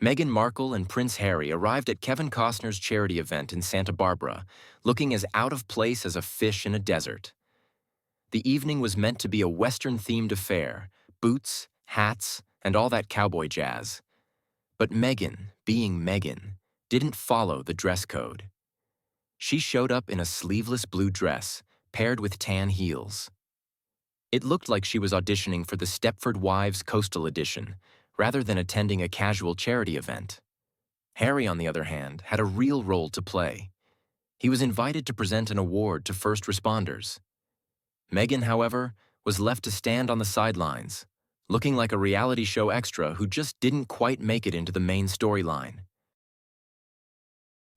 Meghan Markle and Prince Harry arrived at Kevin Costner's charity event in Santa Barbara, looking as out of place as a fish in a desert. The evening was meant to be a Western-themed affair, boots, hats, and all that cowboy jazz. But Meghan, being Meghan, didn't follow the dress code. She showed up in a sleeveless blue dress, paired with tan heels. It looked like she was auditioning for the Stepford Wives Coastal Edition, rather than attending a casual charity event. Harry, on the other hand, had a real role to play. He was invited to present an award to first responders. Meghan, however, was left to stand on the sidelines, looking like a reality show extra who just didn't quite make it into the main storyline.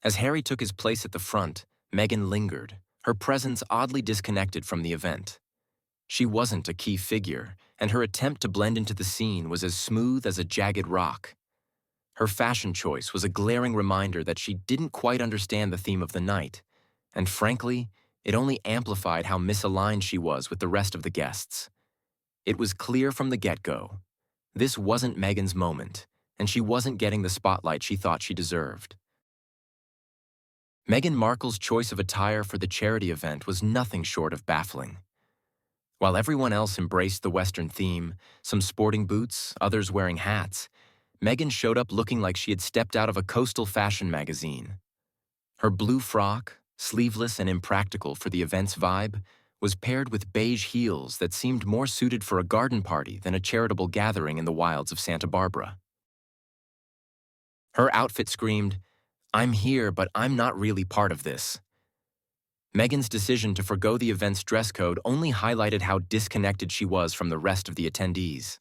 As Harry took his place at the front, Meghan lingered, her presence oddly disconnected from the event. She wasn't a key figure, and her attempt to blend into the scene was as smooth as a jagged rock. Her fashion choice was a glaring reminder that she didn't quite understand the theme of the night, and frankly, it only amplified how misaligned she was with the rest of the guests. It was clear from the get-go. This wasn't Meghan's moment, and she wasn't getting the spotlight she thought she deserved. Meghan Markle's choice of attire for the charity event was nothing short of baffling. While everyone else embraced the Western theme, some sporting boots, others wearing hats, Meghan showed up looking like she had stepped out of a coastal fashion magazine. Her blue frock, sleeveless and impractical for the event's vibe, was paired with beige heels that seemed more suited for a garden party than a charitable gathering in the wilds of Santa Barbara. Her outfit screamed, "I'm here, but I'm not really part of this." Meghan's decision to forgo the event's dress code only highlighted how disconnected she was from the rest of the attendees.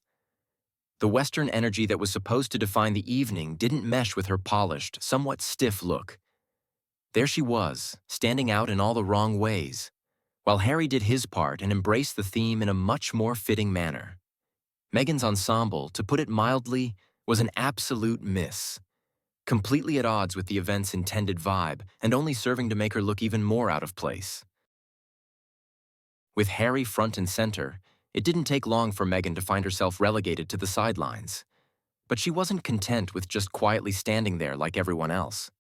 The Western energy that was supposed to define the evening didn't mesh with her polished, somewhat stiff look. There she was, standing out in all the wrong ways, while Harry did his part and embraced the theme in a much more fitting manner. Meghan's ensemble, to put it mildly, was an absolute miss. Completely at odds with the event's intended vibe and only serving to make her look even more out of place. With Harry front and center, it didn't take long for Meghan to find herself relegated to the sidelines. But she wasn't content with just quietly standing there like everyone else.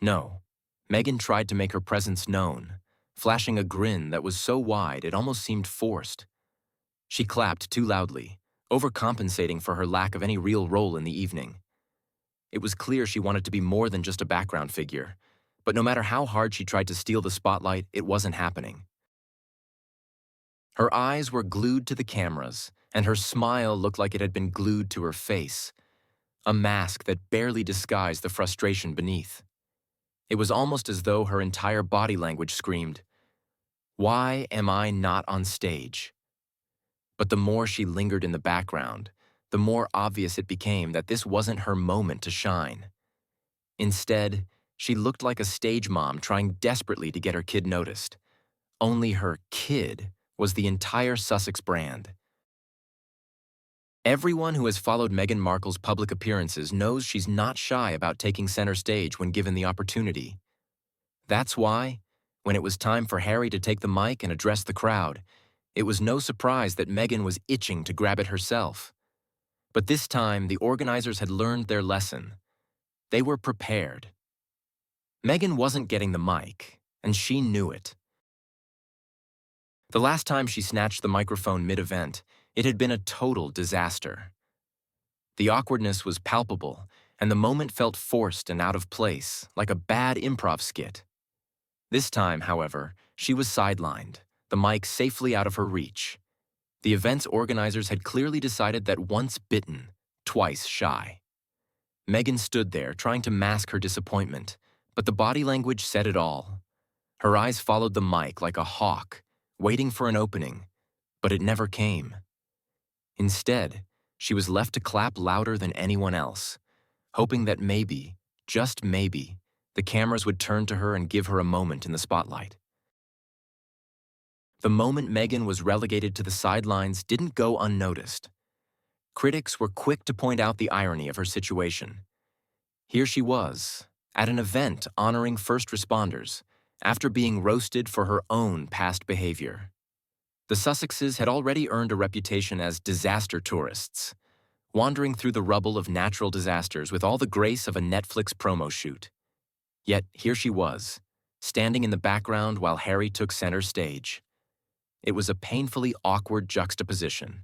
No, Meghan tried to make her presence known, flashing a grin that was so wide it almost seemed forced. She clapped too loudly, overcompensating for her lack of any real role in the evening. It was clear she wanted to be more than just a background figure, but no matter how hard she tried to steal the spotlight, it wasn't happening. Her eyes were glued to the cameras, and her smile looked like it had been glued to her face, a mask that barely disguised the frustration beneath. It was almost as though her entire body language screamed, "Why am I not on stage?" But the more she lingered in the background, the more obvious it became that this wasn't her moment to shine. Instead, she looked like a stage mom trying desperately to get her kid noticed. Only her kid was the entire Sussex brand. Everyone who has followed Meghan Markle's public appearances knows she's not shy about taking center stage when given the opportunity. That's why, when it was time for Harry to take the mic and address the crowd, it was no surprise that Meghan was itching to grab it herself. But this time, the organizers had learned their lesson. They were prepared. Meghan wasn't getting the mic, and she knew it. The last time she snatched the microphone mid-event, it had been a total disaster. The awkwardness was palpable, and the moment felt forced and out of place, like a bad improv skit. This time, however, she was sidelined, the mic safely out of her reach. The event's organizers had clearly decided that once bitten, twice shy. Meghan stood there, trying to mask her disappointment, but the body language said it all. Her eyes followed the mic like a hawk, waiting for an opening, but it never came. Instead, she was left to clap louder than anyone else, hoping that maybe, just maybe, the cameras would turn to her and give her a moment in the spotlight. The moment Meghan was relegated to the sidelines didn't go unnoticed. Critics were quick to point out the irony of her situation. Here she was, at an event honoring first responders, after being roasted for her own past behavior. The Sussexes had already earned a reputation as disaster tourists. wandering through the rubble of natural disasters with all the grace of a Netflix promo shoot. Yet here she was, standing in the background while Harry took center stage. It was a painfully awkward juxtaposition.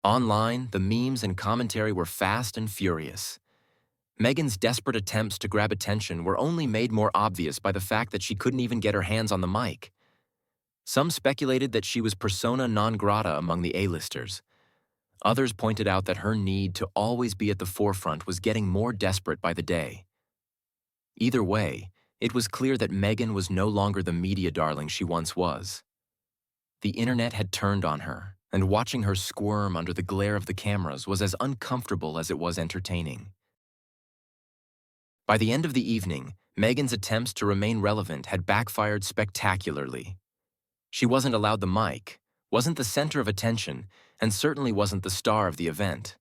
Online, the memes and commentary were fast and furious. Meghan's desperate attempts to grab attention were only made more obvious by the fact that she couldn't even get her hands on the mic. Some speculated that she was persona non grata among the A-listers. Others pointed out that her need to always be at the forefront was getting more desperate by the day. Either way, it was clear that Meghan was no longer the media darling she once was. The internet had turned on her, and watching her squirm under the glare of the cameras was as uncomfortable as it was entertaining. By the end of the evening, Meghan's attempts to remain relevant had backfired spectacularly. She wasn't allowed the mic, wasn't the center of attention, and certainly wasn't the star of the event.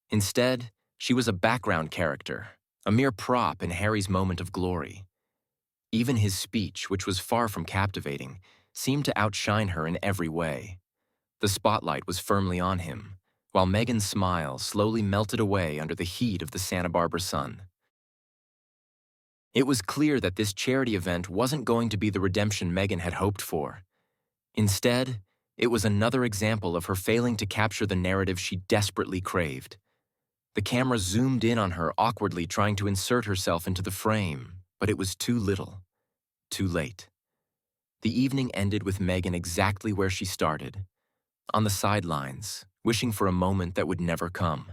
Instead, she was a background character, a mere prop in Harry's moment of glory. Even his speech, which was far from captivating, seemed to outshine her in every way. The spotlight was firmly on him, while Meghan's smile slowly melted away under the heat of the Santa Barbara sun. It was clear that this charity event wasn't going to be the redemption Meghan had hoped for. Instead, it was another example of her failing to capture the narrative she desperately craved. The camera zoomed in on her awkwardly trying to insert herself into the frame, but it was too little, too late. The evening ended with Meghan exactly where she started, on the sidelines, wishing for a moment that would never come.